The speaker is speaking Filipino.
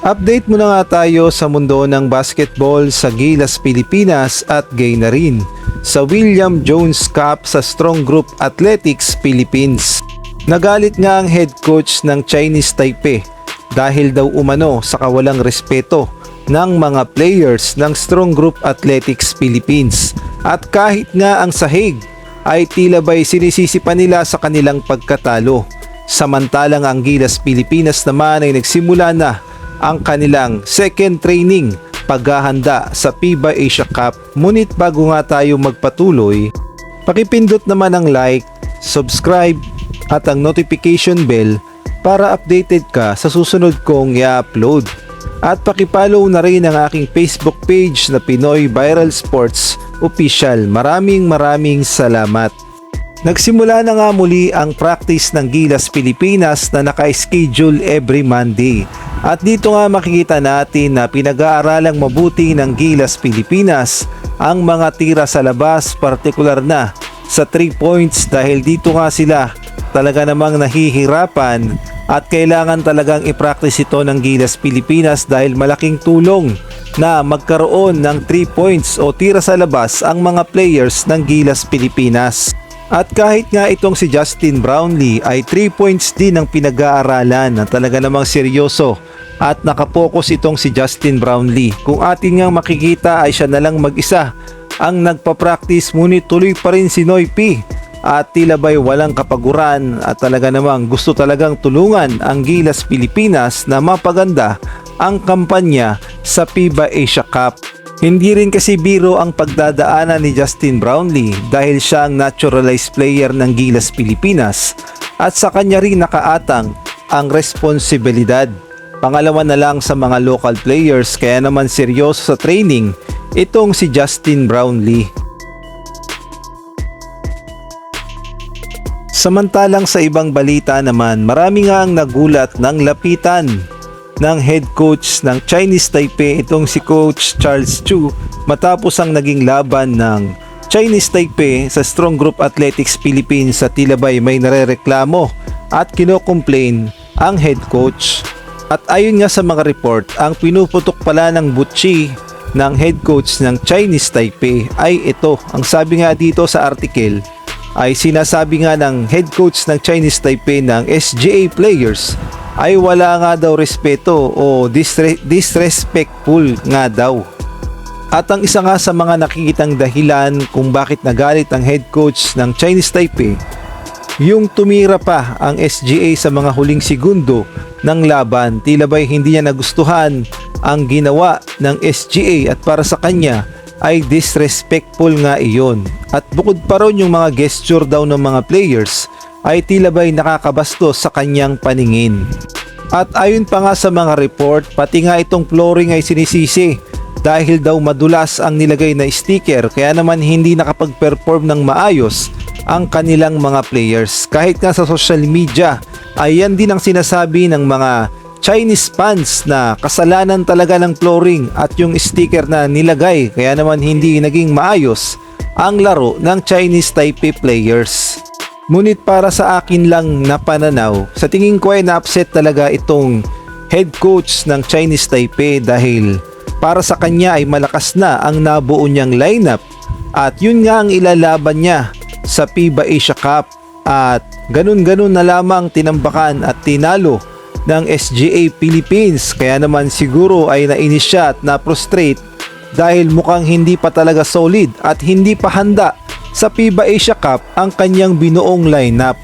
Update muna nga tayo sa mundo ng basketball sa Gilas Pilipinas at gay na rin sa William Jones Cup sa Strong Group Athletics Philippines. Nagalit nga ang head coach ng Chinese Taipei dahil daw umano sa kawalang respeto ng mga players ng Strong Group Athletics Philippines. At kahit nga ang sahig ay tila ba'y sinisisi pa nila sa kanilang pagkatalo. Samantalang ang Gilas Pilipinas naman ay nagsimula na ang kanilang second training paghahanda sa FIBA Asia Cup. Ngunit bago nga tayo magpatuloy, pakipindot naman ang like, subscribe at ang notification bell para updated ka sa susunod kong i-upload. At pakipollow na rin ang aking Facebook page na Pinoy Viral Sports Official. Maraming salamat. Nagsimula na nga muli ang practice ng Gilas Pilipinas na naka-schedule every Monday. At dito nga makikita natin na pinag-aaralang mabuti ng Gilas Pilipinas ang mga tira sa labas, partikular na sa 3 points dahil dito nga sila talaga namang nahihirapan at kailangan talagang i-practice ito ng Gilas Pilipinas dahil malaking tulong na magkaroon ng 3 points o tira sa labas ang mga players ng Gilas Pilipinas. At kahit nga itong si Justin Brownlee ay 3 points din ang pinag-aaralan na talaga namang seryoso at nakapokus itong si Justin Brownlee. Kung atin nga makikita ay siya na lang mag-isa ang nagpa-practice, ngunit tuloy pa rin si Noy P. At tila ba'y walang kapaguran at talaga namang gusto talagang tulungan ang Gilas Pilipinas na mapaganda ang kampanya sa FIBA Asia Cup. Hindi rin kasi biro ang pagdadaanan ni Justin Brownlee dahil siya ang naturalized player ng Gilas Pilipinas at sa kanya rin nakaatang ang responsibilidad. Pangalawa na lang sa mga local players kaya naman seryoso sa training itong si Justin Brownlee. Samantalang sa ibang balita naman, marami nga ang nagulat ng lapitan ng head coach ng Chinese Taipei itong si Coach Charles Chu matapos ang naging laban ng Chinese Taipei sa Strong Group Athletics Philippines sa tila ba'y may narereklamo at kino-complain ang head coach. At ayon nga sa mga report, ang pinuputok pala ng butchi ng head coach ng Chinese Taipei ay ito. Ang sabi nga dito sa article ay sinasabi nga ng head coach ng Chinese Taipei ng SGA players ay wala nga daw respeto o disrespectful nga daw. At ang isa nga sa mga nakikitang dahilan kung bakit nagalit ang head coach ng Chinese Taipei, yung tumira pa ang SGA sa mga huling segundo ng laban. Tila ba'y hindi niya nagustuhan ang ginawa ng SGA at para sa kanya ay disrespectful nga iyon. At bukod pa ron yung mga gesture daw ng mga players ay tila ba'y nakakabastos sa kanyang paningin. At ayon pa nga sa mga report, pati nga itong flooring ay sinisisi dahil daw madulas ang nilagay na sticker kaya naman hindi nakapag-perform ng maayos ang kanilang mga players. Kahit nga sa social media ay yan din ang sinasabi ng mga Chinese fans na kasalanan talaga ng flooring at yung sticker na nilagay kaya naman hindi naging maayos ang laro ng Chinese Taipei players. Ngunit para sa akin lang na pananaw, sa tingin ko ay na-upset talaga itong head coach ng Chinese Taipei dahil para sa kanya ay malakas na ang nabuo niyang lineup at yun nga ang ilalaban niya sa FIBA Asia Cup at ganun-ganun na lamang tinambakan at tinalo ng SGA Philippines. Kaya naman siguro ay nainis siya at na-frustrate dahil mukhang hindi pa talaga solid at hindi pa handa sa FIBA Asia Cup ang kanyang binuong lineup.